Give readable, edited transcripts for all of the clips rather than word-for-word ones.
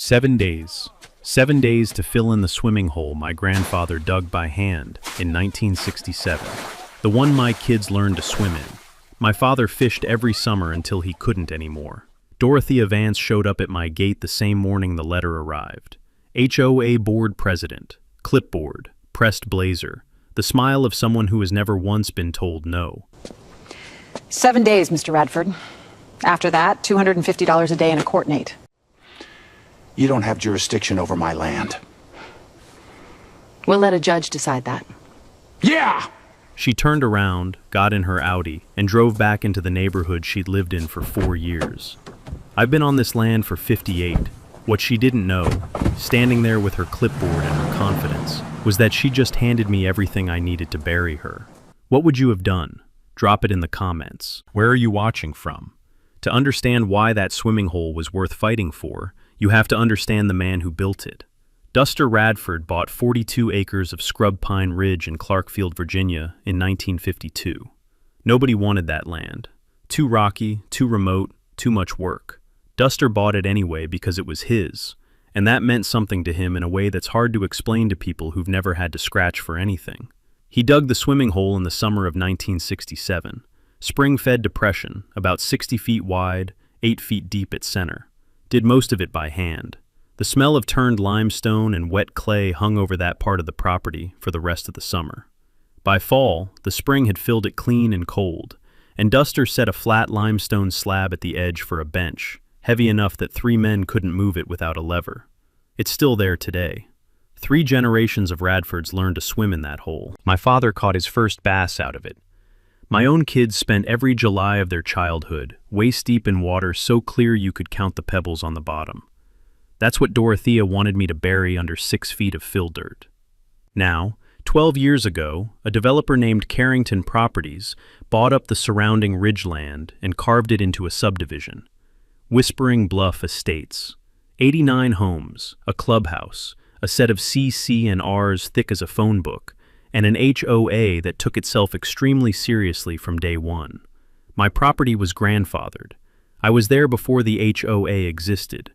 7 days. 7 days to fill in the swimming hole my grandfather dug by hand in 1967. The one my kids learned to swim in. My father fished every summer until he couldn't anymore. Dorothea Vance showed up at my gate the same morning the letter arrived. HOA board president, clipboard, pressed blazer, the smile of someone who has never once been told no. 7 days, Mr. Radford. After that, $250 a day in a courtnate. You don't have jurisdiction over my land. We'll let a judge decide that. Yeah! She turned around, got in her Audi, and drove back into the neighborhood she'd lived in for 4 years. I've been on this land for 58. What she didn't know, standing there with her clipboard and her confidence, was that she just handed me everything I needed to bury her. What would you have done? Drop it in the comments. Where are you watching from? To understand why that swimming hole was worth fighting for, you have to understand the man who built it. Duster Radford bought 42 acres of scrub pine ridge in Clarkfield, Virginia in 1952. Nobody wanted that land. Too rocky, too remote, too much work. Duster bought it anyway because it was his, and that meant something to him in a way that's hard to explain to people who've never had to scratch for anything. He dug the swimming hole in the summer of 1967. Spring-fed depression, about 60 feet wide, 8 feet deep at center. Did most of it by hand. The smell of turned limestone and wet clay hung over that part of the property for the rest of the summer. By fall, the spring had filled it clean and cold, and Duster set a flat limestone slab at the edge for a bench, heavy enough that 3 men couldn't move it without a lever. It's still there today. 3 generations of Radfords learned to swim in that hole. My father caught his first bass out of it. My own kids spent every July of their childhood, waist-deep in water so clear you could count the pebbles on the bottom. That's what Dorothea wanted me to bury under 6 feet of fill dirt. Now, 12 years ago, a developer named Carrington Properties bought up the surrounding ridgeland and carved it into a subdivision. Whispering Bluff Estates. 89 homes, a clubhouse, a set of CC and Rs thick as a phone book, and an HOA that took itself extremely seriously from day one. My property was grandfathered. I was there before the HOA existed.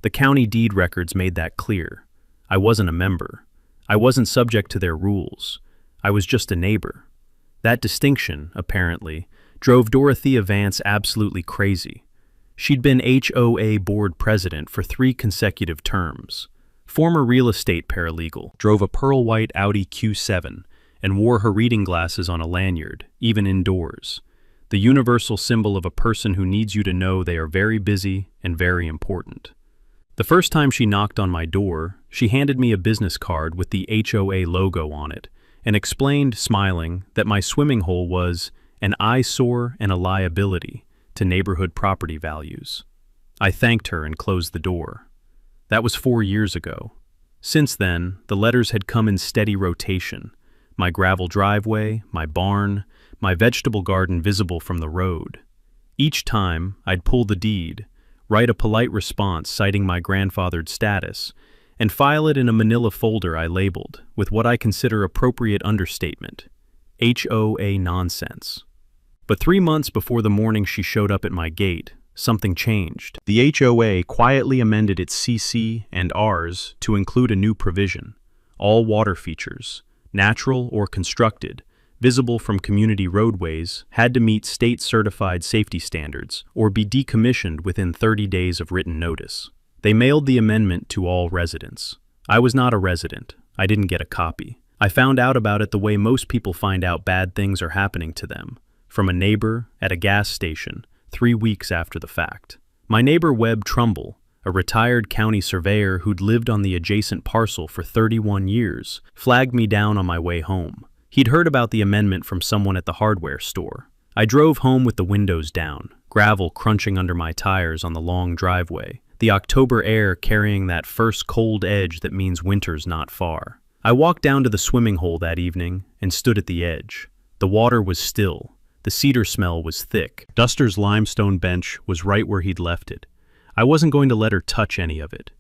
The county deed records made that clear. I wasn't a member. I wasn't subject to their rules. I was just a neighbor. That distinction, apparently, drove Dorothea Vance absolutely crazy. She'd been HOA board president for 3 consecutive terms. Former real estate paralegal, drove a pearl white Audi Q7, and wore her reading glasses on a lanyard, even indoors. The universal symbol of a person who needs you to know they are very busy and very important. The first time she knocked on my door, she handed me a business card with the HOA logo on it, and explained, smiling, that my swimming hole was an eyesore and a liability to neighborhood property values. I thanked her and closed the door. That was 4 years ago. Since then, the letters had come in steady rotation. My gravel driveway, my barn, my vegetable garden visible from the road. Each time, I'd pull the deed, write a polite response citing my grandfathered status, and file it in a manila folder I labeled, with what I consider appropriate understatement, HOA nonsense. But 3 months before the morning she showed up at my gate, something changed. The HOA quietly amended its CC and Rs to include a new provision. All water features, natural or constructed, visible from community roadways, had to meet state-certified safety standards or be decommissioned within 30 days of written notice. They mailed the amendment to all residents. I was not a resident. I didn't get a copy. I found out about it the way most people find out bad things are happening to them, from a neighbor at a gas station, 3 weeks after the fact. My neighbor Webb Trumbull, a retired county surveyor who'd lived on the adjacent parcel for 31 years, flagged me down on my way home. He'd heard about the amendment from someone at the hardware store. I drove home with the windows down, gravel crunching under my tires on the long driveway, the October air carrying that first cold edge that means winter's not far. I walked down to the swimming hole that evening and stood at the edge. The water was still. The cedar smell was thick. Duster's limestone bench was right where he'd left it. I wasn't going to let her touch any of it.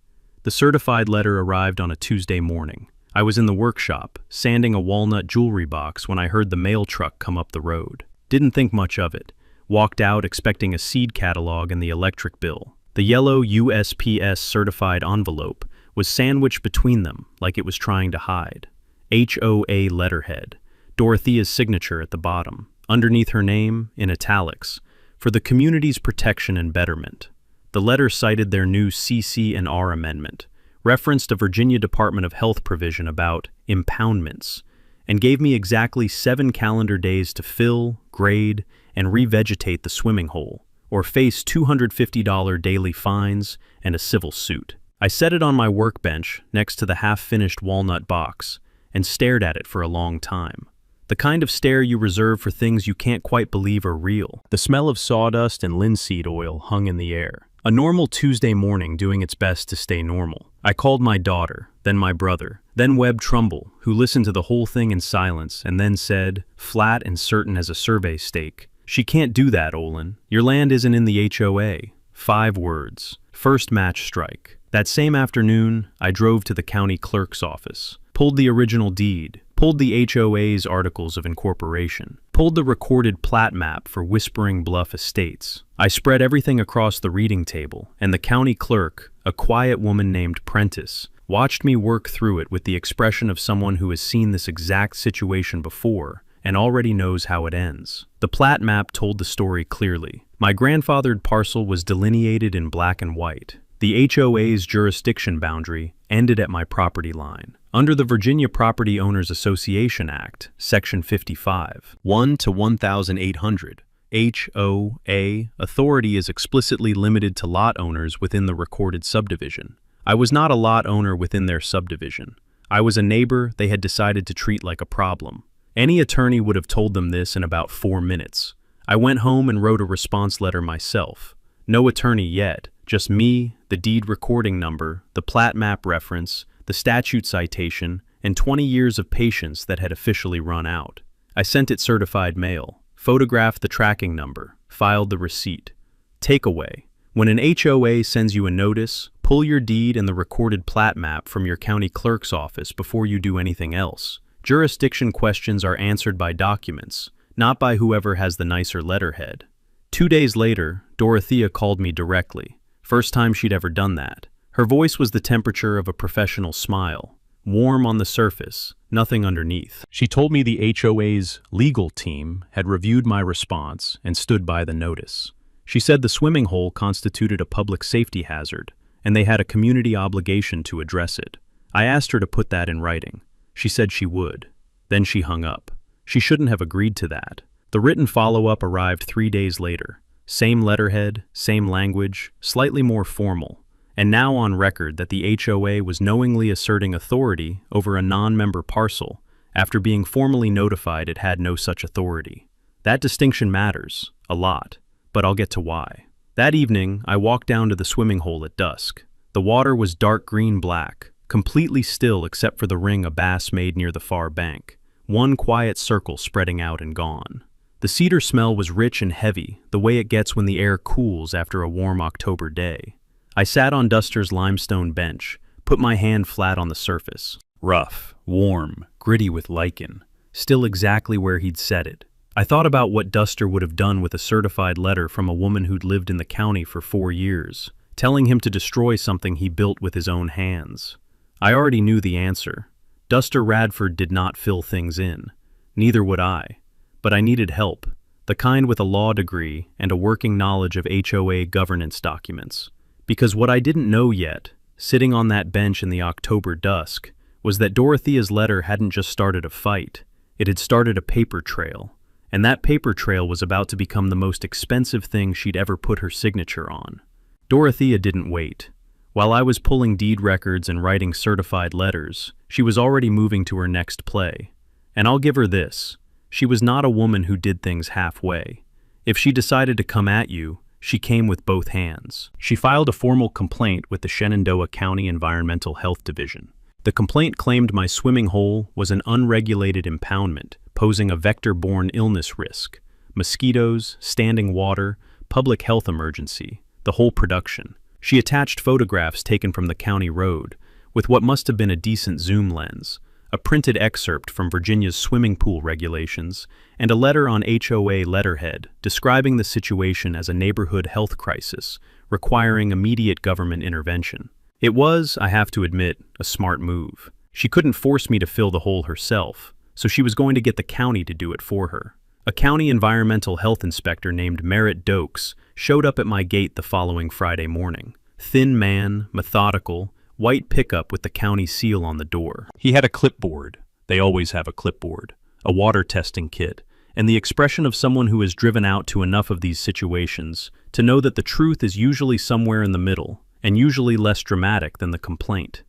The certified letter arrived on a Tuesday morning. I was in the workshop, sanding a walnut jewelry box when I heard the mail truck come up the road. Didn't think much of it. Walked out expecting a seed catalog and the electric bill. The yellow USPS certified envelope was sandwiched between them like it was trying to hide. HOA letterhead, Dorothea's signature at the bottom, underneath her name, in italics, for the community's protection and betterment. The letter cited their new CC&R amendment, referenced a Virginia Department of Health provision about impoundments, and gave me exactly 7 calendar days to fill, grade, and revegetate the swimming hole, or face $250 daily fines and a civil suit. I set it on my workbench next to the half-finished walnut box and stared at it for a long time. The kind of stare you reserve for things you can't quite believe are real. The smell of sawdust and linseed oil hung in the air. A normal Tuesday morning doing its best to stay normal. I called my daughter, then my brother, then Webb Trumbull, who listened to the whole thing in silence and then said, flat and certain as a survey stake, "She can't do that, Olin. Your land isn't in the HOA. 5 words. First match strike." That same afternoon, I drove to the county clerk's office, pulled the original deed, pulled the HOA's articles of incorporation, pulled the recorded plat map for Whispering Bluff Estates. I spread everything across the reading table, and the county clerk, a quiet woman named Prentice, watched me work through it with the expression of someone who has seen this exact situation before and already knows how it ends. The plat map told the story clearly. My grandfathered parcel was delineated in black and white. The HOA's jurisdiction boundary ended at my property line. Under the Virginia Property Owners Association Act, Section 55, 1 to 1,800, HOA authority is explicitly limited to lot owners within the recorded subdivision. I was not a lot owner within their subdivision. I was a neighbor they had decided to treat like a problem. Any attorney would have told them this in about 4 minutes. I went home and wrote a response letter myself. No attorney yet, just me, the deed recording number, the plat map reference, the statute citation, and 20 years of patience that had officially run out. I sent it certified mail, photographed the tracking number, filed the receipt. Takeaway: when an HOA sends you a notice, pull your deed and the recorded plat map from your county clerk's office before you do anything else. Jurisdiction questions are answered by documents, not by whoever has the nicer letterhead. 2 days later, Dorothea called me directly. First time she'd ever done that. Her voice was the temperature of a professional smile. Warm on the surface, nothing underneath. She told me the HOA's legal team had reviewed my response and stood by the notice. She said the swimming hole constituted a public safety hazard, and they had a community obligation to address it. I asked her to put that in writing. She said she would. Then she hung up. She shouldn't have agreed to that. The written follow-up arrived 3 days later. Same letterhead, same language, slightly more formal, and now on record that the HOA was knowingly asserting authority over a non-member parcel after being formally notified it had no such authority. That distinction matters, a lot, but I'll get to why. That evening, I walked down to the swimming hole at dusk. The water was dark green-black, completely still except for the ring a bass made near the far bank, one quiet circle spreading out and gone. The cedar smell was rich and heavy, the way it gets when the air cools after a warm October day. I sat on Duster's limestone bench, put my hand flat on the surface. Rough, warm, gritty with lichen, still exactly where he'd set it. I thought about what Duster would have done with a certified letter from a woman who'd lived in the county for 4 years, telling him to destroy something he built with his own hands. I already knew the answer. Duster Radford did not fill things in. Neither would I. But I needed help, the kind with a law degree and a working knowledge of HOA governance documents. Because what I didn't know yet, sitting on that bench in the October dusk, was that Dorothea's letter hadn't just started a fight, it had started a paper trail, and that paper trail was about to become the most expensive thing she'd ever put her signature on. Dorothea didn't wait. While I was pulling deed records and writing certified letters, she was already moving to her next play. And I'll give her this. She was not a woman who did things halfway. If she decided to come at you, she came with both hands. She filed a formal complaint with the Shenandoah County Environmental Health Division. The complaint claimed my swimming hole was an unregulated impoundment, posing a vector-borne illness risk. Mosquitoes, standing water, public health emergency, the whole production. She attached photographs taken from the county road, with what must have been a decent zoom lens, a printed excerpt from Virginia's swimming pool regulations, and a letter on HOA letterhead describing the situation as a neighborhood health crisis requiring immediate government intervention. It was, I have to admit, a smart move. She couldn't force me to fill the hole herself, so she was going to get the county to do it for her. A county environmental health inspector named Merritt Dokes showed up at my gate the following Friday morning. Thin man, methodical, white pickup with the county seal on the door. He had a clipboard. They always have a clipboard. A water testing kit, and the expression of someone who has driven out to enough of these situations to know that the truth is usually somewhere in the middle, and usually less dramatic than the complaint.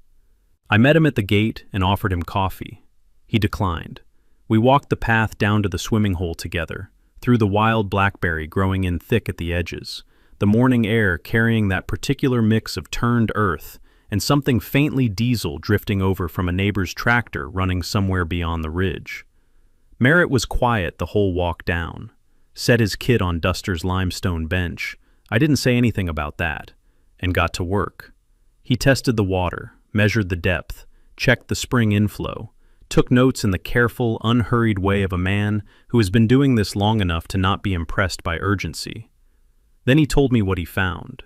I met him at the gate and offered him coffee. He declined. We walked the path down to the swimming hole together, through the wild blackberry growing in thick at the edges, the morning air carrying that particular mix of turned earth and something faintly diesel drifting over from a neighbor's tractor running somewhere beyond the ridge. Merritt was quiet the whole walk down, set his kit on Duster's limestone bench. I didn't say anything about that, and got to work. He tested the water, measured the depth, checked the spring inflow, took notes in the careful, unhurried way of a man who has been doing this long enough to not be impressed by urgency. Then he told me what he found.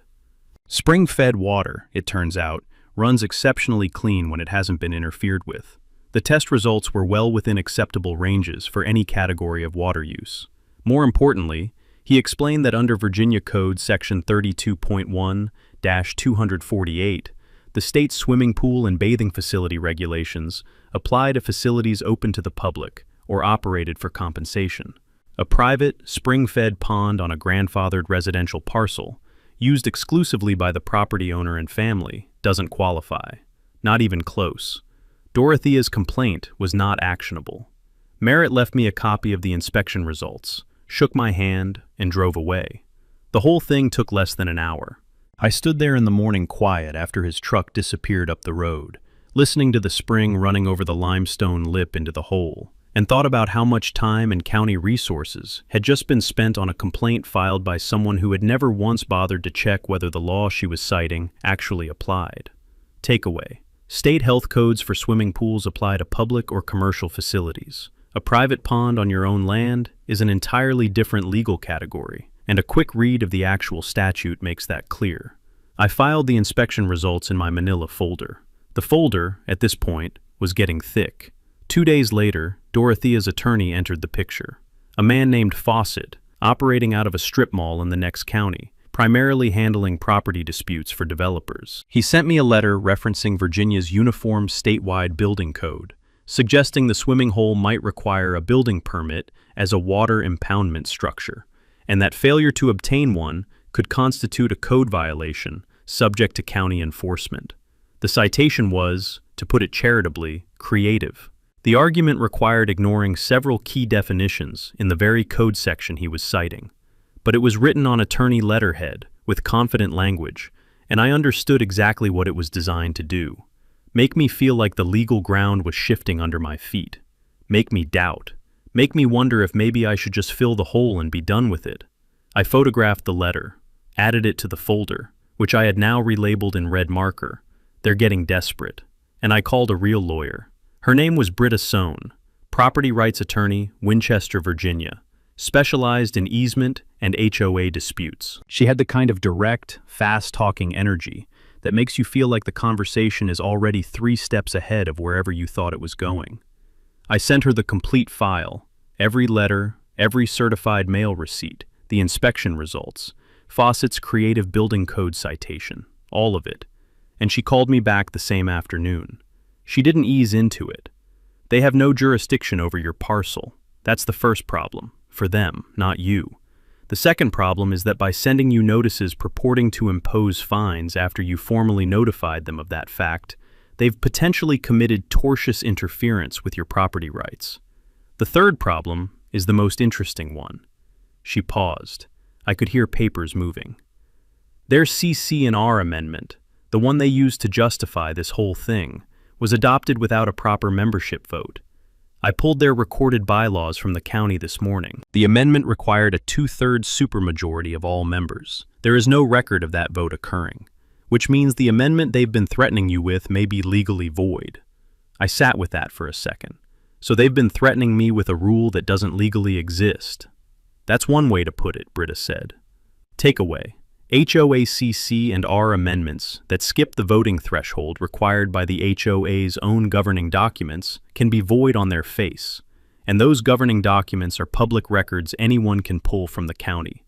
Spring-fed water, it turns out, runs exceptionally clean when it hasn't been interfered with. The test results were well within acceptable ranges for any category of water use. More importantly, he explained that under Virginia Code Section 32.1-248, the state's swimming pool and bathing facility regulations apply to facilities open to the public or operated for compensation. A private, spring-fed pond on a grandfathered residential parcel, used exclusively by the property owner and family, doesn't qualify. Not even close. Dorothea's complaint was not actionable. Merritt left me a copy of the inspection results, shook my hand, and drove away. The whole thing took less than an hour. I stood there in the morning quiet after his truck disappeared up the road, listening to the spring running over the limestone lip into the hole, and thought about how much time and county resources had just been spent on a complaint filed by someone who had never once bothered to check whether the law she was citing actually applied. Takeaway: state health codes for swimming pools apply to public or commercial facilities. A private pond on your own land is an entirely different legal category, and a quick read of the actual statute makes that clear. I filed the inspection results in my manila folder. The folder, at this point, was getting thick. 2 days later, Dorothea's attorney entered the picture. A man named Fawcett, operating out of a strip mall in the next county, primarily handling property disputes for developers. He sent me a letter referencing Virginia's uniform statewide building code, suggesting the swimming hole might require a building permit as a water impoundment structure, and that failure to obtain one could constitute a code violation subject to county enforcement. The citation was, to put it charitably, creative. The argument required ignoring several key definitions in the very code section he was citing, but it was written on attorney letterhead with confident language, and I understood exactly what it was designed to do. Make me feel like the legal ground was shifting under my feet. Make me doubt. Make me wonder if maybe I should just fill the hole and be done with it. I photographed the letter, added it to the folder, which I had now relabeled in red marker. They're getting desperate. And I called a real lawyer. Her name was Britta Sohn, property rights attorney, Winchester, Virginia, specialized in easement and HOA disputes. She had the kind of direct, fast-talking energy that makes you feel like the conversation is already 3 steps ahead of wherever you thought it was going. I sent her the complete file, every letter, every certified mail receipt, the inspection results, Fawcett's creative building code citation, all of it, and she called me back the same afternoon. She didn't ease into it. They have no jurisdiction over your parcel. That's the first problem, for them, not you. The second problem is that by sending you notices purporting to impose fines after you formally notified them of that fact, they've potentially committed tortious interference with your property rights. The third problem is the most interesting one. She paused. I could hear papers moving. Their CC&R amendment, the one they used to justify this whole thing, was adopted without a proper membership vote. I pulled their recorded bylaws from the county this morning. The amendment required a 2/3 supermajority of all members. There is no record of that vote occurring, which means the amendment they've been threatening you with may be legally void. I sat with that for a second. So they've been threatening me with a rule that doesn't legally exist. That's one way to put it, Britta said. Takeaway. HOA CC and R amendments that skip the voting threshold required by the HOA's own governing documents can be void on their face, and those governing documents are public records anyone can pull from the county.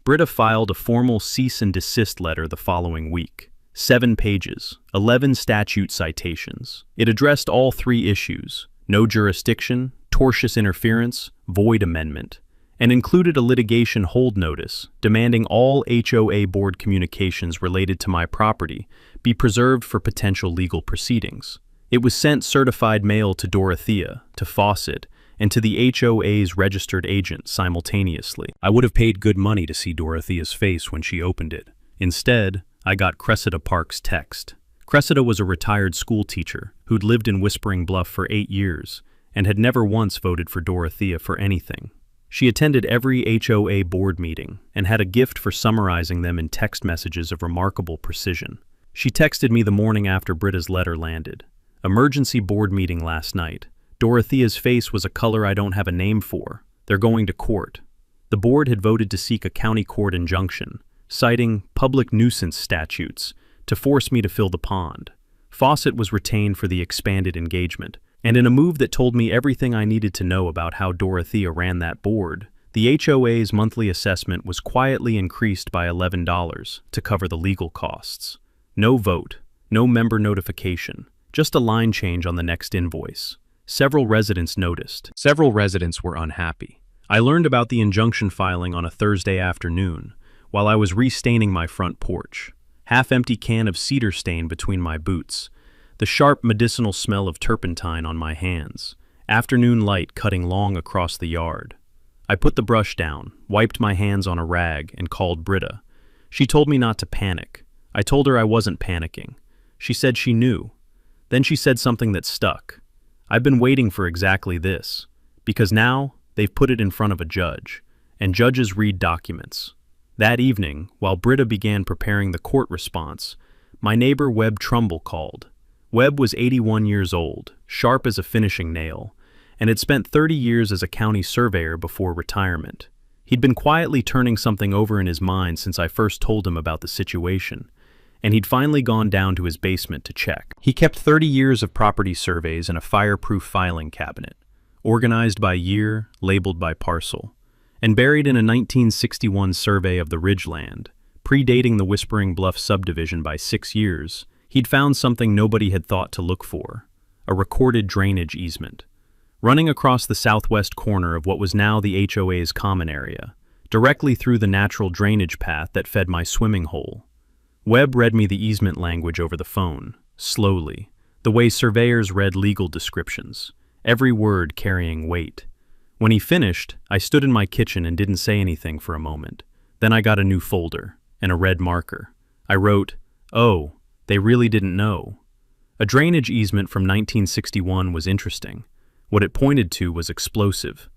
Britta filed a formal cease and desist letter the following week. 7 pages, 11 statute citations. It addressed all 3 issues: no jurisdiction, tortious interference, void amendment, and included a litigation hold notice demanding all HOA board communications related to my property be preserved for potential legal proceedings. It was sent certified mail to Dorothea, to Fawcett, and to the HOA's registered agent simultaneously. I would have paid good money to see Dorothea's face when she opened it. Instead, I got Cressida Park's text. Cressida was a retired school teacher who'd lived in Whispering Bluff for 8 years and had never once voted for Dorothea for anything. She attended every HOA board meeting and had a gift for summarizing them in text messages of remarkable precision. She texted me the morning after Britta's letter landed. Emergency board meeting last night. Dorothea's face was a color I don't have a name for. They're going to court. The board had voted to seek a county court injunction, citing public nuisance statutes, to force me to fill the pond. Fawcett was retained for the expanded engagement, and in a move that told me everything I needed to know about how Dorothea ran that board, the HOA's monthly assessment was quietly increased by $11 to cover the legal costs. No vote, no member notification, just a line change on the next invoice. Several residents noticed. Several residents were unhappy. I learned about the injunction filing on a Thursday afternoon, while I was restaining my front porch. Half-empty can of cedar stain between my boots, the sharp medicinal smell of turpentine on my hands, afternoon light cutting long across the yard. I put the brush down, wiped my hands on a rag, and called Britta. She told me not to panic. I told her I wasn't panicking. She said she knew. Then she said something that stuck. I've been waiting for exactly this, because now they've put it in front of a judge, and judges read documents. That evening, while Britta began preparing the court response, my neighbor Webb Trumbull called. Webb was 81 years old, sharp as a finishing nail, and had spent 30 years as a county surveyor before retirement. He'd been quietly turning something over in his mind since I first told him about the situation, and he'd finally gone down to his basement to check. He kept 30 years of property surveys in a fireproof filing cabinet, organized by year, labeled by parcel, and buried in a 1961 survey of the Ridgeland, predating the Whispering Bluff subdivision by 6 years. He'd found something nobody had thought to look for: a recorded drainage easement, running across the southwest corner of what was now the HOA's common area, directly through the natural drainage path that fed my swimming hole. Webb read me the easement language over the phone, slowly, the way surveyors read legal descriptions, every word carrying weight. When he finished, I stood in my kitchen and didn't say anything for a moment. Then I got a new folder and a red marker. I wrote, "Oh, they really didn't know." A drainage easement from 1961 was interesting. What it pointed to was explosive.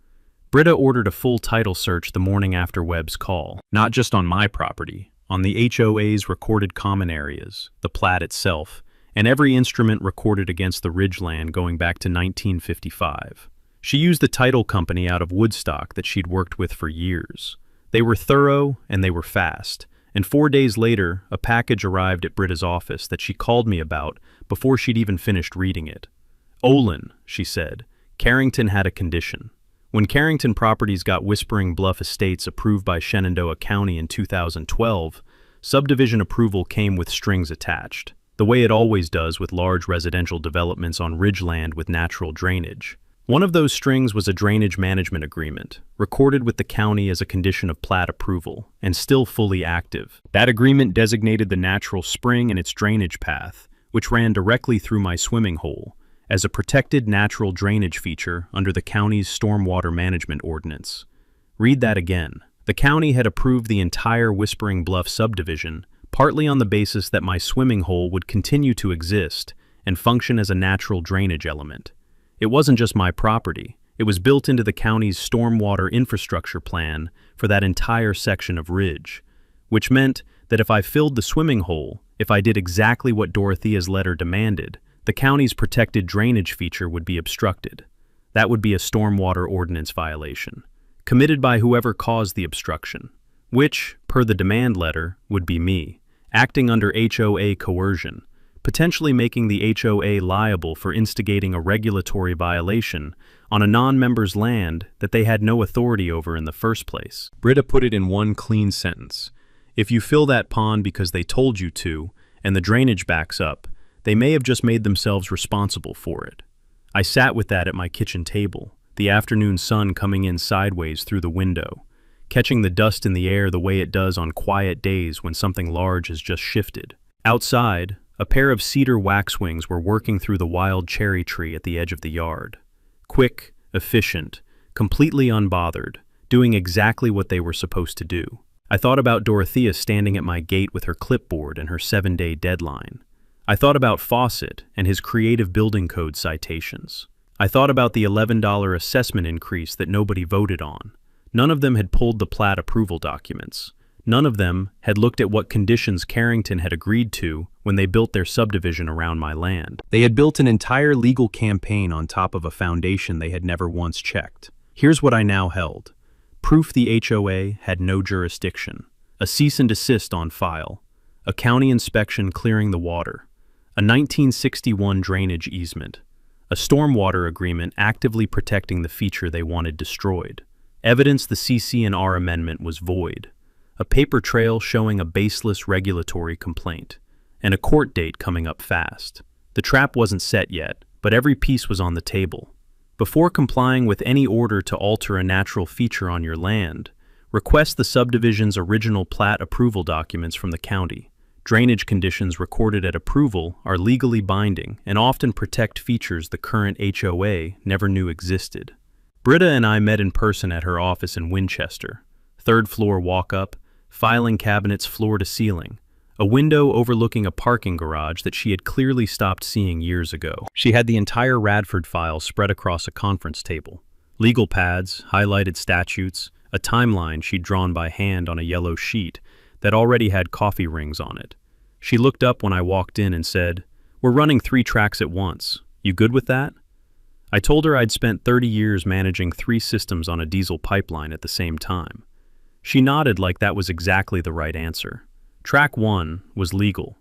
Britta ordered a full title search the morning after Webb's call. Not just on my property, on the HOA's recorded common areas, the plat itself, and every instrument recorded against the Ridgeland going back to 1955. She used the title company out of Woodstock that she'd worked with for years. They were thorough and they were fast. And 4 days later, a package arrived at Britta's office that she called me about before she'd even finished reading it. "Olin," she said, "Carrington had a condition. When Carrington Properties got Whispering Bluff Estates approved by Shenandoah County in 2012, subdivision approval came with strings attached, the way it always does with large residential developments on ridgeland with natural drainage. One of those strings was a drainage management agreement, recorded with the county as a condition of plat approval, and still fully active. That agreement designated the natural spring and its drainage path, which ran directly through my swimming hole, as a protected natural drainage feature under the county's stormwater management ordinance. Read that again. The county had approved the entire Whispering Bluff subdivision, partly on the basis that my swimming hole would continue to exist and function as a natural drainage element. It wasn't just my property. It was built into the county's stormwater infrastructure plan for that entire section of ridge, which meant that if I filled the swimming hole, if I did exactly what Dorothea's letter demanded, the county's protected drainage feature would be obstructed. That would be a stormwater ordinance violation, committed by whoever caused the obstruction, which, per the demand letter, would be me, acting under HOA coercion, potentially making the HOA liable for instigating a regulatory violation on a non-member's land that they had no authority over in the first place. Britta put it in one clean sentence. If you fill that pond because they told you to, and the drainage backs up, they may have just made themselves responsible for it. I sat with that at my kitchen table, the afternoon sun coming in sideways through the window, catching the dust in the air the way it does on quiet days when something large has just shifted. Outside, a pair of cedar waxwings were working through the wild cherry tree at the edge of the yard. Quick, efficient, completely unbothered, doing exactly what they were supposed to do. I thought about Dorothea standing at my gate with her clipboard and her 7-day deadline. I thought about Fawcett and his creative building code citations. I thought about the $11 assessment increase that nobody voted on. None of them had pulled the plat approval documents. None of them had looked at what conditions Carrington had agreed to when they built their subdivision around my land. They had built an entire legal campaign on top of a foundation they had never once checked. Here's what I now held. Proof the HOA had no jurisdiction. A cease and desist on file. A county inspection clearing the water. A 1961 drainage easement. A stormwater agreement actively protecting the feature they wanted destroyed. Evidence the CC&R amendment was void. A paper trail showing a baseless regulatory complaint. And a court date coming up fast. The trap wasn't set yet, but every piece was on the table. Before complying with any order to alter a natural feature on your land, request the subdivision's original plat approval documents from the county. Drainage conditions recorded at approval are legally binding and often protect features the current HOA never knew existed. Britta and I met in person at her office in Winchester. 3rd floor walk-up, filing cabinets floor to ceiling, a window overlooking a parking garage that she had clearly stopped seeing years ago. She had the entire Radford file spread across a conference table. Legal pads, highlighted statutes, a timeline she'd drawn by hand on a yellow sheet that already had coffee rings on it. She looked up when I walked in and said, "We're running 3 tracks at once. You good with that?" I told her I'd spent 30 years managing 3 systems on a diesel pipeline at the same time. She nodded like that was exactly the right answer. Track 1 was legal.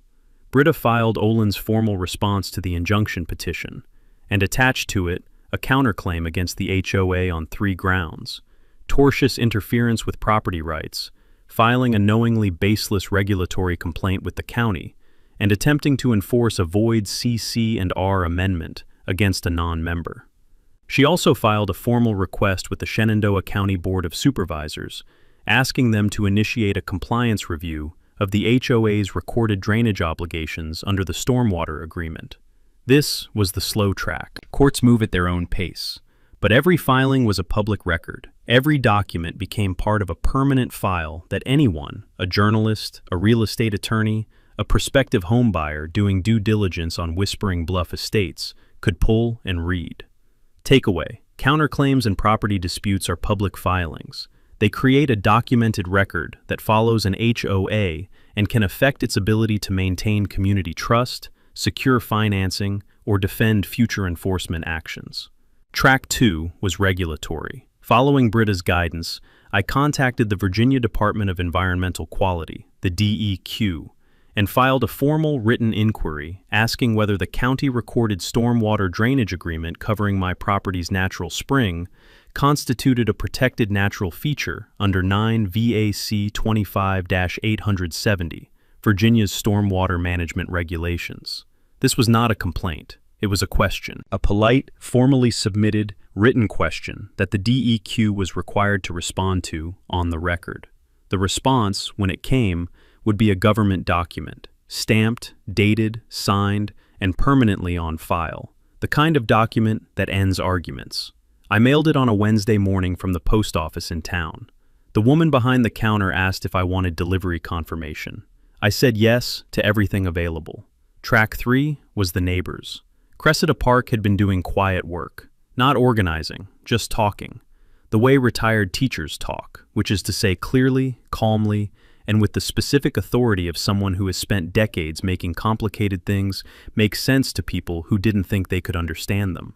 Britta filed Olin's formal response to the injunction petition, and attached to it a counterclaim against the HOA on 3 grounds: tortious interference with property rights, filing a knowingly baseless regulatory complaint with the county, and attempting to enforce a void CC&R amendment against a non-member. She also filed a formal request with the Shenandoah County Board of Supervisors, asking them to initiate a compliance review of the HOA's recorded drainage obligations under the stormwater agreement. This was the slow track. Courts move at their own pace, but every filing was a public record. Every document became part of a permanent file that anyone, a journalist, a real estate attorney, a prospective homebuyer doing due diligence on Whispering Bluff Estates, could pull and read. Takeaway: counterclaims and property disputes are public filings. They create a documented record that follows an HOA and can affect its ability to maintain community trust, secure financing, or defend future enforcement actions. Track 2 was regulatory. Following Britta's guidance, I contacted the Virginia Department of Environmental Quality, the DEQ, and filed a formal written inquiry asking whether the county-recorded stormwater drainage agreement covering my property's natural spring constituted a protected natural feature under 9 VAC 25-870, Virginia's stormwater management regulations. This was not a complaint. It was a question, a polite, formally submitted, written question that the DEQ was required to respond to on the record. The response, when it came, would be a government document, stamped, dated, signed, and permanently on file, the kind of document that ends arguments. I mailed it on a Wednesday morning from the post office in town. The woman behind the counter asked if I wanted delivery confirmation. I said yes to everything available. Track 3 was the neighbors. Cressida Park had been doing quiet work, not organizing, just talking. The way retired teachers talk, which is to say clearly, calmly, and with the specific authority of someone who has spent decades making complicated things make sense to people who didn't think they could understand them.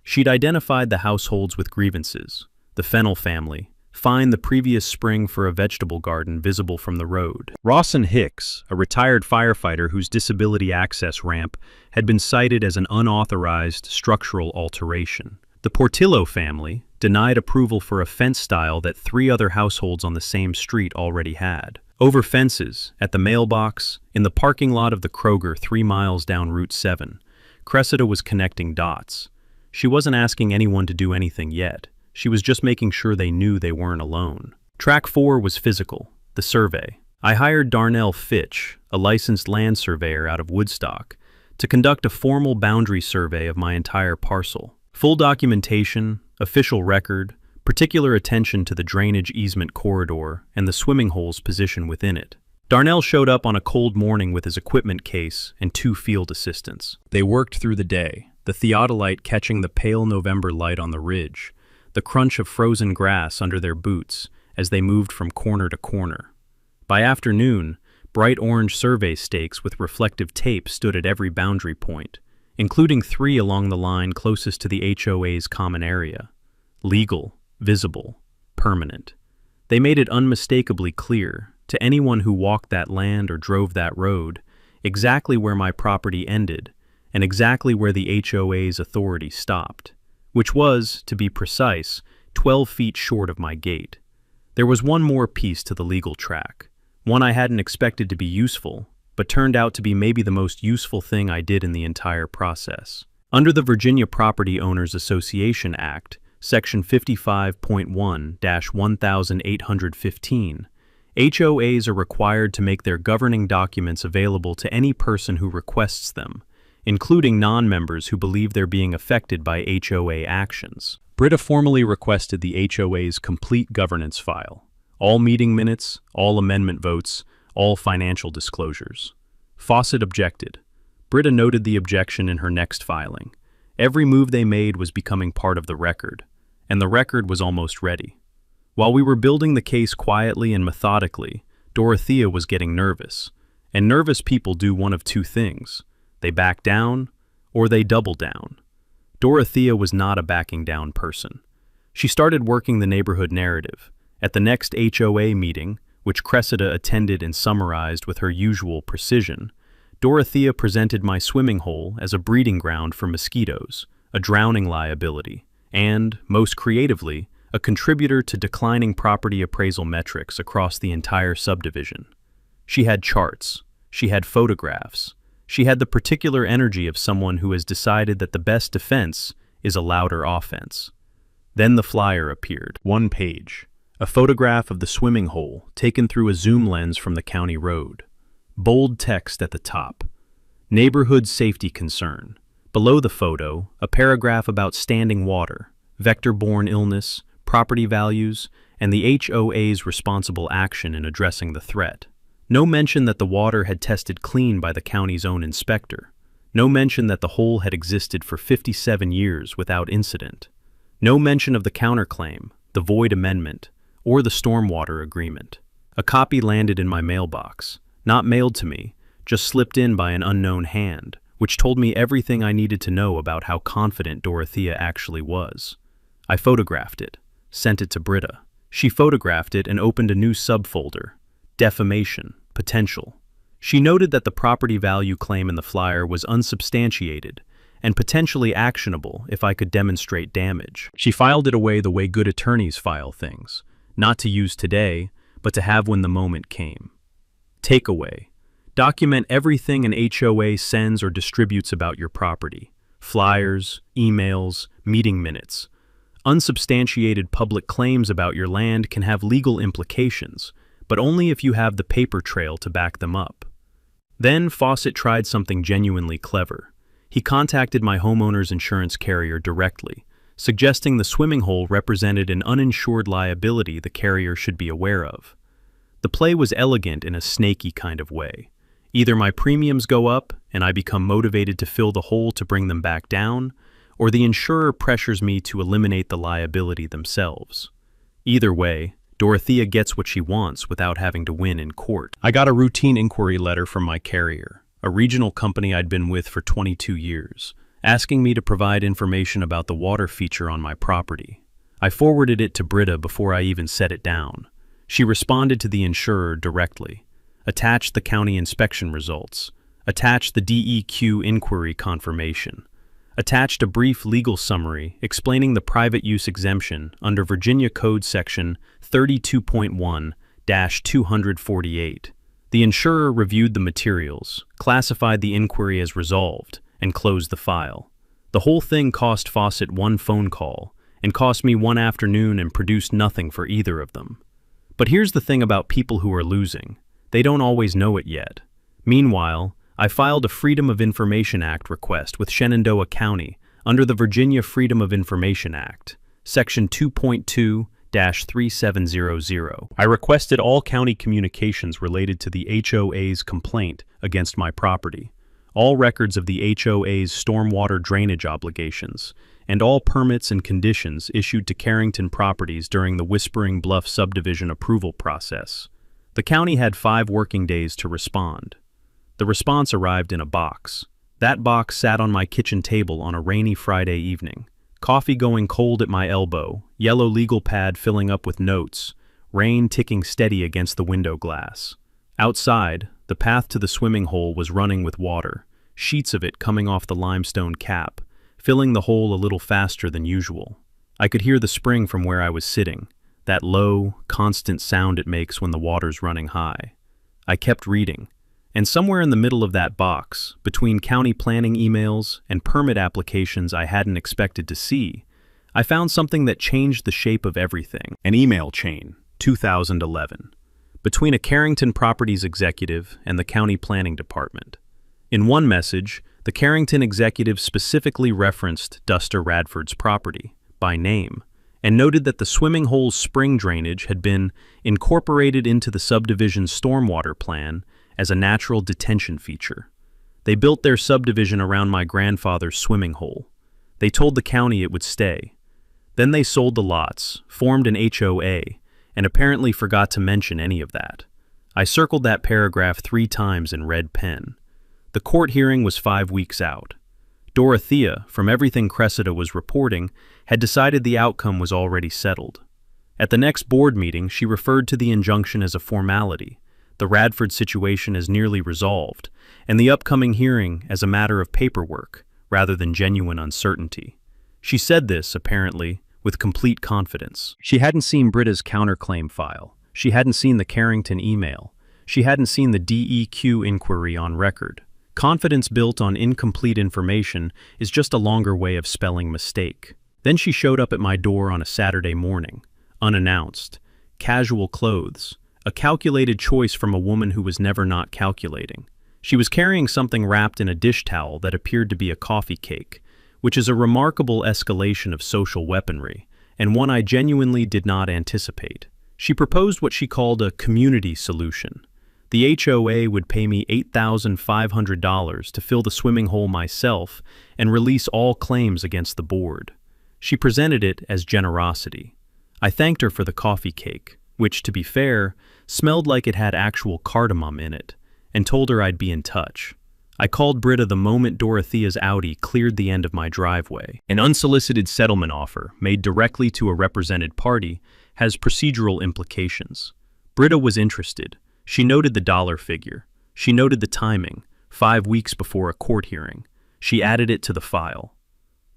She'd identified the households with grievances: the Fennel family, fined the previous spring for a vegetable garden visible from the road. Rawson Hicks, a retired firefighter whose disability access ramp had been cited as an unauthorized structural alteration. The Portillo family, denied approval for a fence style that 3 other households on the same street already had. Over fences, at the mailbox, in the parking lot of the Kroger 3 miles down Route 7, Cressida was connecting dots. She wasn't asking anyone to do anything yet. She was just making sure they knew they weren't alone. Track 4 was physical, the survey. I hired Darnell Fitch, a licensed land surveyor out of Woodstock, to conduct a formal boundary survey of my entire parcel. Full documentation, official record, particular attention to the drainage easement corridor and the swimming hole's position within it. Darnell showed up on a cold morning with his equipment case and 2 field assistants. They worked through the day, the theodolite catching the pale November light on the ridge, the crunch of frozen grass under their boots as they moved from corner to corner. By afternoon, bright orange survey stakes with reflective tape stood at every boundary point, including 3 along the line closest to the HOA's common area. Legal, visible, permanent. They made it unmistakably clear, to anyone who walked that land or drove that road, exactly where my property ended, and exactly where the HOA's authority stopped, which was, to be precise, 12 feet short of my gate. There was one more piece to the legal track, one I hadn't expected to be useful, but turned out to be maybe the most useful thing I did in the entire process. Under the Virginia Property Owners Association Act, Section 55.1-1815, HOAs are required to make their governing documents available to any person who requests them, including non-members who believe they're being affected by HOA actions. Britta formally requested the HOA's complete governance file, all meeting minutes, all amendment votes, all financial disclosures. Fawcett objected. Britta noted the objection in her next filing. Every move they made was becoming part of the record, and the record was almost ready. While we were building the case quietly and methodically, Dorothea was getting nervous, and nervous people do one of 2 things. They back down, or they double down. Dorothea was not a backing down person. She started working the neighborhood narrative. At the next HOA meeting, which Cressida attended and summarized with her usual precision, Dorothea presented my swimming hole as a breeding ground for mosquitoes, a drowning liability, and, most creatively, a contributor to declining property appraisal metrics across the entire subdivision. She had charts. She had photographs. She had the particular energy of someone who has decided that the best defense is a louder offense. Then the flyer appeared. 1 page. A photograph of the swimming hole taken through a zoom lens from the county road. Bold text at the top. Neighborhood safety concern. Below the photo, a paragraph about standing water, vector-borne illness, property values, and the HOA's responsible action in addressing the threat. No mention that the water had tested clean by the county's own inspector. No mention that the hole had existed for 57 years without incident. No mention of the counterclaim, the void amendment, or the stormwater agreement. A copy landed in my mailbox, not mailed to me, just slipped in by an unknown hand, which told me everything I needed to know about how confident Dorothea actually was. I photographed it, sent it to Britta. She photographed it and opened a new subfolder, Defamation, Potential. She noted that the property value claim in the flyer was unsubstantiated and potentially actionable if I could demonstrate damage. She filed it away the way good attorneys file things, not to use today, but to have when the moment came. Takeaway. Document everything an HOA sends or distributes about your property. Flyers, emails, meeting minutes. Unsubstantiated public claims about your land can have legal implications, but only if you have the paper trail to back them up. Then Fawcett tried something genuinely clever. He contacted my homeowner's insurance carrier directly, suggesting the swimming hole represented an uninsured liability the carrier should be aware of. The play was elegant in a snaky kind of way. Either my premiums go up and I become motivated to fill the hole to bring them back down, or the insurer pressures me to eliminate the liability themselves. Either way, Dorothea gets what she wants without having to win in court. I got a routine inquiry letter from my carrier, a regional company I'd been with for 22 years, asking me to provide information about the water feature on my property. I forwarded it to Britta before I even set it down. She responded to the insurer directly, attached the county inspection results, attached the DEQ inquiry confirmation, attached a brief legal summary explaining the private use exemption under Virginia Code Section 32.1-248. The insurer reviewed the materials, classified the inquiry as resolved, and closed the file. The whole thing cost Fawcett one phone call, and cost me one afternoon and produced nothing for either of them. But here's the thing about people who are losing. They don't always know it yet. Meanwhile, I filed a Freedom of Information Act request with Shenandoah County under the Virginia Freedom of Information Act, Section 2.2-3700. I requested all county communications related to the HOA's complaint against my property, all records of the HOA's stormwater drainage obligations, and all permits and conditions issued to Carrington Properties during the Whispering Bluff subdivision approval process. The county had 5 working days to respond. The response arrived in a box. That box sat on my kitchen table on a rainy Friday evening. Coffee going cold at my elbow, yellow legal pad filling up with notes, rain ticking steady against the window glass. Outside, the path to the swimming hole was running with water, sheets of it coming off the limestone cap, filling the hole a little faster than usual. I could hear the spring from where I was sitting, that low, constant sound it makes when the water's running high. I kept reading. And somewhere in the middle of that box, between county planning emails and permit applications I hadn't expected to see, I found something that changed the shape of everything. An email chain, 2011, between a Carrington Properties executive and the county planning department. In one message, the Carrington executive specifically referenced Duster Radford's property by name and noted that the swimming hole's spring drainage had been incorporated into the subdivision's stormwater plan as a natural detention feature. They built their subdivision around my grandfather's swimming hole. They told the county it would stay. Then they sold the lots, formed an HOA, and apparently forgot to mention any of that. I circled that paragraph 3 times in red pen. The court hearing was 5 weeks out. Dorothea, from everything Cressida was reporting, had decided the outcome was already settled. At the next board meeting, she referred to the injunction as a formality, the Radford situation as nearly resolved, and the upcoming hearing as a matter of paperwork rather than genuine uncertainty. She said this, apparently, with complete confidence. She hadn't seen Britta's counterclaim file. She hadn't seen the Carrington email. She hadn't seen the DEQ inquiry on record. Confidence built on incomplete information is just a longer way of spelling mistake. Then she showed up at my door on a Saturday morning, unannounced, casual clothes, a calculated choice from a woman who was never not calculating. She was carrying something wrapped in a dish towel that appeared to be a coffee cake, which is a remarkable escalation of social weaponry, and one I genuinely did not anticipate. She proposed what she called a community solution. The HOA would pay me $8,500 to fill the swimming hole myself and release all claims against the board. She presented it as generosity. I thanked her for the coffee cake, which, to be fair, smelled like it had actual cardamom in it, and told her I'd be in touch. I called Britta the moment Dorothea's Audi cleared the end of my driveway. An unsolicited settlement offer, made directly to a represented party, has procedural implications. Britta was interested. She noted the dollar figure. She noted the timing, 5 weeks before a court hearing. She added it to the file.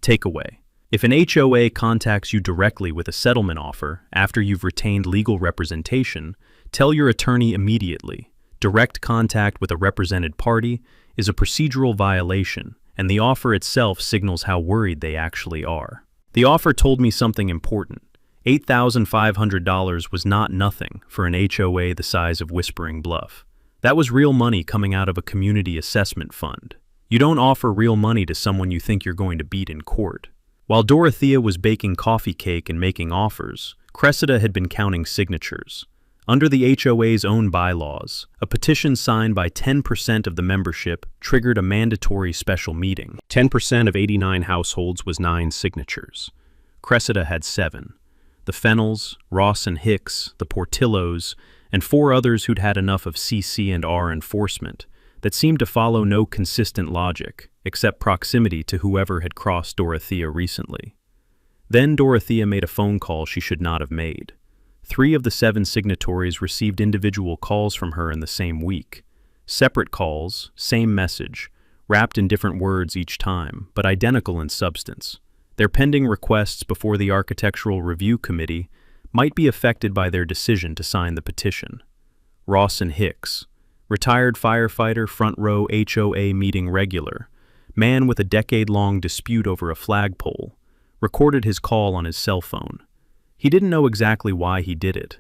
Takeaway. If an HOA contacts you directly with a settlement offer after you've retained legal representation, tell your attorney immediately. Direct contact with a represented party is a procedural violation, and the offer itself signals how worried they actually are. The offer told me something important. $8,500 was not nothing for an HOA the size of Whispering Bluff. That was real money coming out of a community assessment fund. You don't offer real money to someone you think you're going to beat in court. While Dorothea was baking coffee cake and making offers, Cressida had been counting signatures. Under the HOA's own bylaws, a petition signed by 10% of the membership triggered a mandatory special meeting. 10% of 89 households was 9 signatures. Cressida had 7. the Fennels, Ross and Hicks, the Portillos, and 4 others who'd had enough of CC&R enforcement that seemed to follow no consistent logic, except proximity to whoever had crossed Dorothea recently. Then Dorothea made a phone call she should not have made. 3 of the 7 signatories received individual calls from her in the same week. Separate calls, same message, wrapped in different words each time, but identical in substance. Their pending requests before the Architectural Review Committee might be affected by their decision to sign the petition. Ross and Hicks, retired firefighter, front row HOA meeting regular, man with a decade-long dispute over a flagpole, recorded his call on his cell phone. He didn't know exactly why he did it.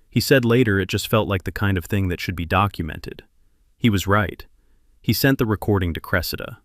He said later it just felt like the kind of thing that should be documented. He was right. He sent the recording to Cressida.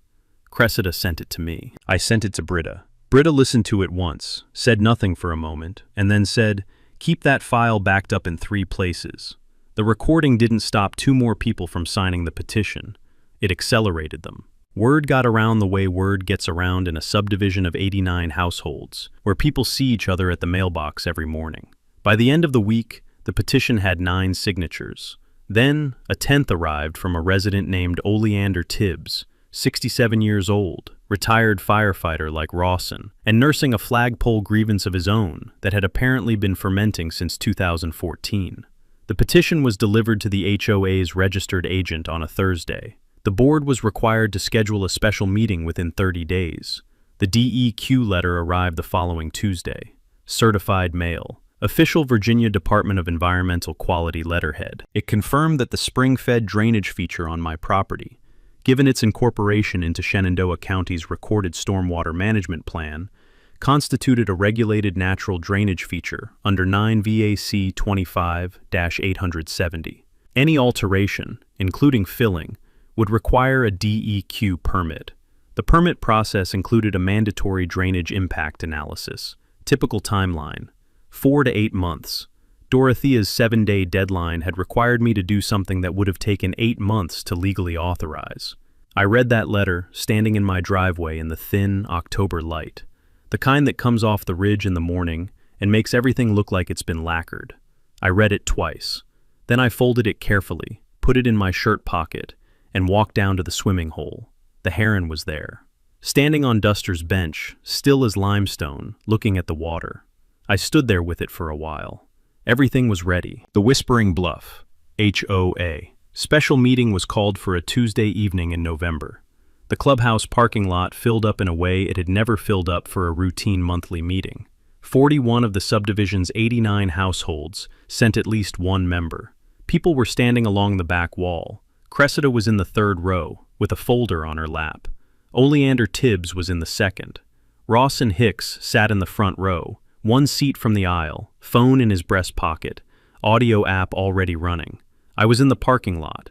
Cressida sent it to me. I sent it to Britta. Britta listened to it once, said nothing for a moment, and then said, "Keep that file backed up in 3 places." The recording didn't stop 2 more people from signing the petition. It accelerated them. Word got around the way word gets around in a subdivision of 89 households, where people see each other at the mailbox every morning. By the end of the week, the petition had 9 signatures. Then, a 10th arrived from a resident named Oleander Tibbs, 67 years old, retired firefighter like Rawson, and nursing a flagpole grievance of his own that had apparently been fermenting since 2014. The petition was delivered to the HOA's registered agent on a Thursday. The board was required to schedule a special meeting within 30 days. The DEQ letter arrived the following Tuesday. Certified mail. Official Virginia Department of Environmental Quality letterhead. It confirmed that the spring-fed drainage feature on my property, given its incorporation into Shenandoah County's recorded stormwater management plan, constituted a regulated natural drainage feature under 9 VAC 25-870. Any alteration, including filling, would require a DEQ permit. The permit process included a mandatory drainage impact analysis. Typical timeline: 4 to 8 months. Dorothea's 7-day deadline had required me to do something that would have taken 8 months to legally authorize. I read that letter, standing in my driveway in the thin October light, the kind that comes off the ridge in the morning and makes everything look like it's been lacquered. I read it twice. Then I folded it carefully, put it in my shirt pocket, and walked down to the swimming hole. The heron was there, standing on Duster's bench, still as limestone, looking at the water. I stood there with it for a while. Everything was ready. The Whispering Bluff, HOA. Special meeting was called for a Tuesday evening in November. The clubhouse parking lot filled up in a way it had never filled up for a routine monthly meeting. 41 of the subdivision's 89 households sent at least 1 member. People were standing along the back wall. Cressida was in the 3rd row, with a folder on her lap. Oleander Tibbs was in the 2nd. Ross and Hicks sat in the front row, 1 seat from the aisle, phone in his breast pocket, audio app already running. I was in the parking lot.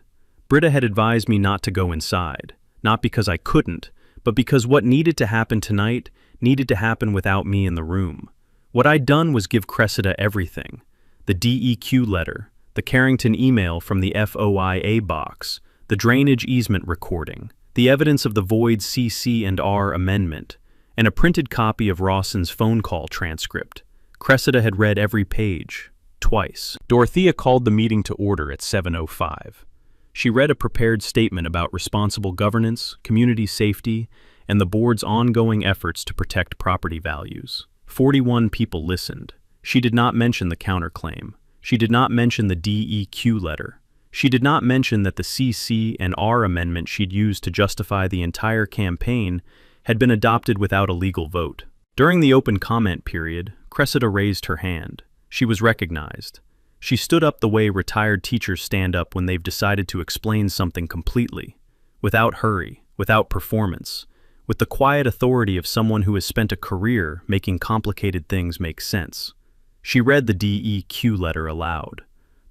Britta had advised me not to go inside, not because I couldn't, but because what needed to happen tonight needed to happen without me in the room. What I'd done was give Cressida everything: the DEQ letter, the Carrington email from the FOIA box, the drainage easement recording, the evidence of the void CC&R amendment, and a printed copy of Rawson's phone call transcript. Cressida had read every page, twice. Dorothea called the meeting to order at 7:05. She read a prepared statement about responsible governance, community safety, and the board's ongoing efforts to protect property values. 41 people listened. She did not mention the counterclaim. She did not mention the DEQ letter. She did not mention that the CC&R amendment she'd used to justify the entire campaign had been adopted without a legal vote. During the open comment period, Cressida raised her hand. She was recognized. She stood up the way retired teachers stand up when they've decided to explain something completely, without hurry, without performance, with the quiet authority of someone who has spent a career making complicated things make sense. She read the DEQ letter aloud,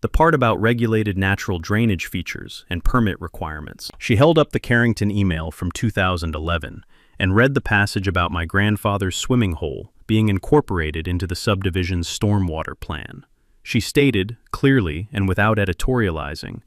the part about regulated natural drainage features and permit requirements. She held up the Carrington email from 2011 and read the passage about my grandfather's swimming hole being incorporated into the subdivision's stormwater plan. She stated, clearly and without editorializing,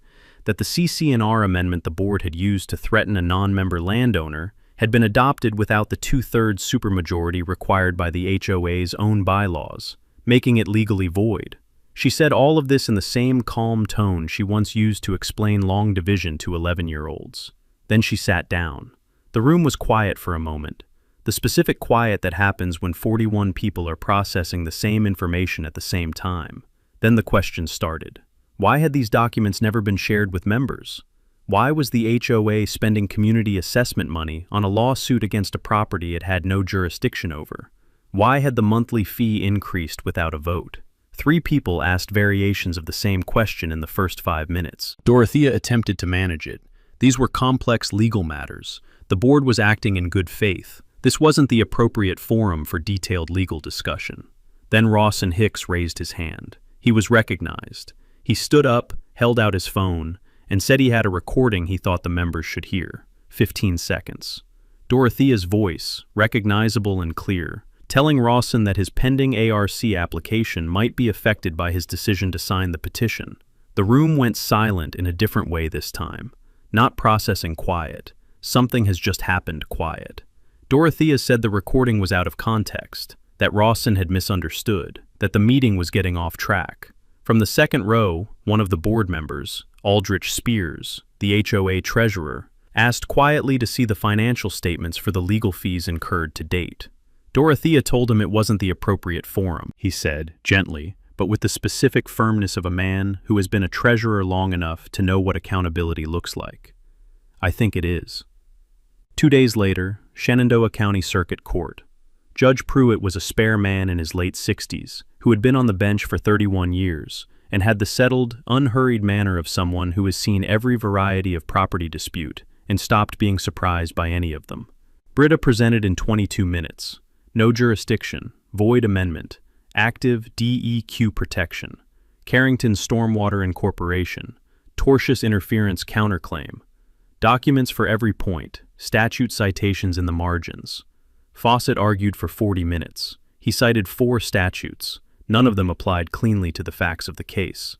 that the CC&R amendment the board had used to threaten a non-member landowner had been adopted without the 2/3 supermajority required by the HOA's own bylaws, making it legally void. She said all of this in the same calm tone she once used to explain long division to 11-year-olds. Then she sat down. The room was quiet for a moment, the specific quiet that happens when 41 people are processing the same information at the same time. Then the questions started. Why had these documents never been shared with members? Why was the HOA spending community assessment money on a lawsuit against a property it had no jurisdiction over? Why had the monthly fee increased without a vote? 3 people asked variations of the same question in the first 5 minutes. Dorothea attempted to manage it. These were complex legal matters. The board was acting in good faith. This wasn't the appropriate forum for detailed legal discussion. Then Rawson Hicks raised his hand. He was recognized. He stood up, held out his phone, and said he had a recording he thought the members should hear. 15 seconds. Dorothea's voice, recognizable and clear, telling Rawson that his pending ARC application might be affected by his decision to sign the petition. The room went silent in a different way this time. Not processing quiet. Something has just happened quiet. Dorothea said the recording was out of context, that Rawson had misunderstood, that the meeting was getting off track. From the second row, one of the board members, Aldrich Spears, the HOA treasurer, asked quietly to see the financial statements for the legal fees incurred to date. Dorothea told him it wasn't the appropriate forum, he said, gently, but with the specific firmness of a man who has been a treasurer long enough to know what accountability looks like. I think it is. 2 days later, Shenandoah County Circuit Court. Judge Pruitt was a spare man in his late 60s who had been on the bench for 31 years and had the settled, unhurried manner of someone who has seen every variety of property dispute and stopped being surprised by any of them. Britta presented in 22 minutes. No jurisdiction, void amendment, active DEQ protection, Carrington Stormwater Incorporation, tortious interference counterclaim, documents for every point, statute citations in the margins. Fawcett argued for 40 minutes. He cited 4 statutes. None of them applied cleanly to the facts of the case.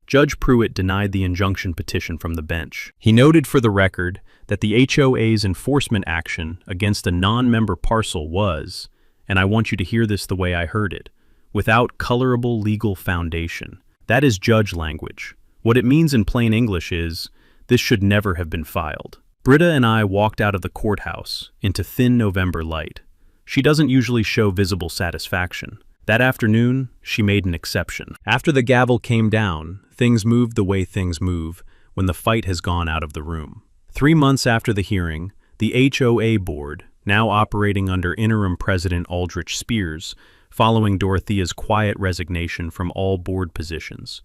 Judge Pruitt denied the injunction petition from the bench. He noted for the record that the HOA's enforcement action against a non-member parcel was, and I want you to hear this the way I heard it, without colorable legal foundation. That is judge language. What it means in plain English is, this should never have been filed. Britta and I walked out of the courthouse into thin November light. She doesn't usually show visible satisfaction. That afternoon, she made an exception. After the gavel came down, things moved the way things move when the fight has gone out of the room. 3 months after the hearing, the HOA board, now operating under interim president Aldrich Spears, following Dorothea's quiet resignation from all board positions,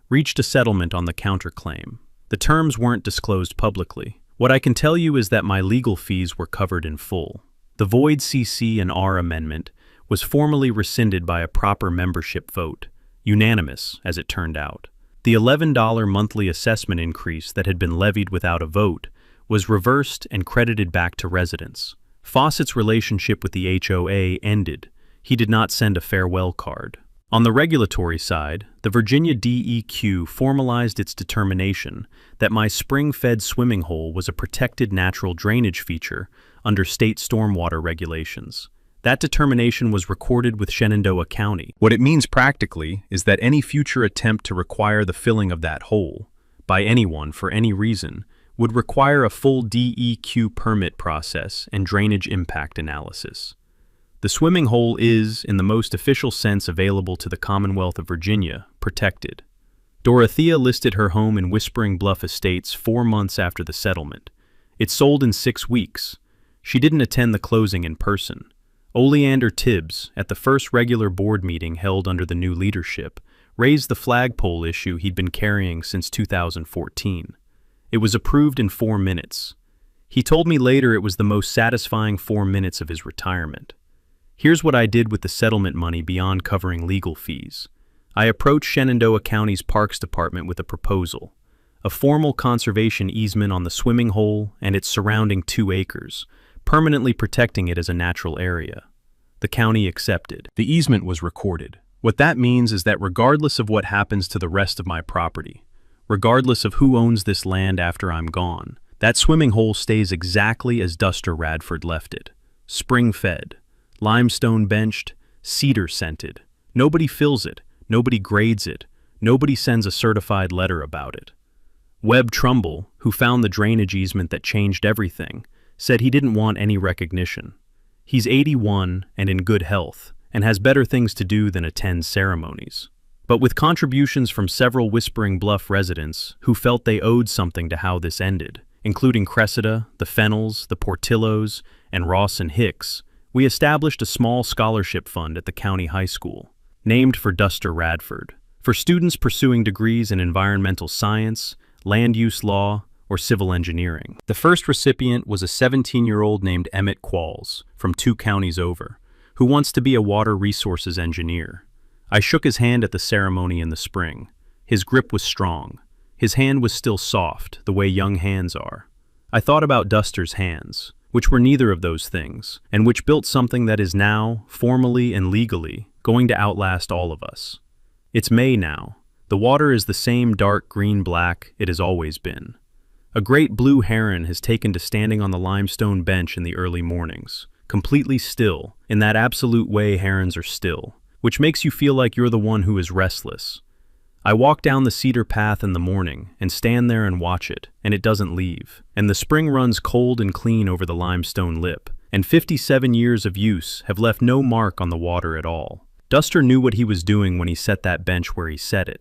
reached a settlement on the counterclaim. The terms weren't disclosed publicly. What I can tell you is that my legal fees were covered in full. The void CC and R amendment was formally rescinded by a proper membership vote, unanimous, as it turned out. The $11 monthly assessment increase that had been levied without a vote was reversed and credited back to residents. Fawcett's relationship with the HOA ended. He did not send a farewell card. On the regulatory side, the Virginia DEQ formalized its determination that my spring-fed swimming hole was a protected natural drainage feature under state stormwater regulations. That determination was recorded with Shenandoah County. What it means practically is that any future attempt to require the filling of that hole, by anyone for any reason, would require a full DEQ permit process and drainage impact analysis. The swimming hole is, in the most official sense available to the Commonwealth of Virginia, protected. Dorothea listed her home in Whispering Bluff Estates 4 months after the settlement. It sold in 6 weeks. She didn't attend the closing in person. Oleander Tibbs, at the first regular board meeting held under the new leadership, raised the flagpole issue he'd been carrying since 2014. It was approved in 4 minutes. He told me later it was the most satisfying 4 minutes of his retirement. Here's what I did with the settlement money beyond covering legal fees. I approached Shenandoah County's Parks Department with a proposal. A formal conservation easement on the swimming hole and its surrounding 2 acres, permanently protecting it as a natural area. The county accepted. The easement was recorded. What that means is that regardless of what happens to the rest of my property, regardless of who owns this land after I'm gone, that swimming hole stays exactly as Duster Radford left it. Spring-fed, limestone benched, cedar scented, Nobody fills it, nobody grades it, nobody sends a certified letter about it. Webb Trumbull, who found the drainage easement that changed everything, said he didn't want any recognition. He's 81 and in good health, and has better things to do than attend ceremonies. But with contributions from several Whispering Bluff residents who felt they owed something to how this ended, including Cressida, the Fennels, the Portillos, and Ross and Hicks, we established a small scholarship fund at the county high school, named for Duster Radford, for students pursuing degrees in environmental science, land use law, or civil engineering. The first recipient was a 17-year-old named Emmett Qualls, from 2 counties over, who wants to be a water resources engineer. I shook his hand at the ceremony in the spring. His grip was strong. His hand was still soft, the way young hands are. I thought about Duster's hands, which were neither of those things, and which built something that is now, formally and legally, going to outlast all of us. It's May now. The water is the same dark green-black it has always been. A great blue heron has taken to standing on the limestone bench in the early mornings, completely still, in that absolute way herons are still, which makes you feel like you're the one who is restless. I walk down the cedar path in the morning and stand there and watch it, and it doesn't leave, and the spring runs cold and clean over the limestone lip, and 57 years of use have left no mark on the water at all. Duster knew what he was doing when he set that bench where he set it.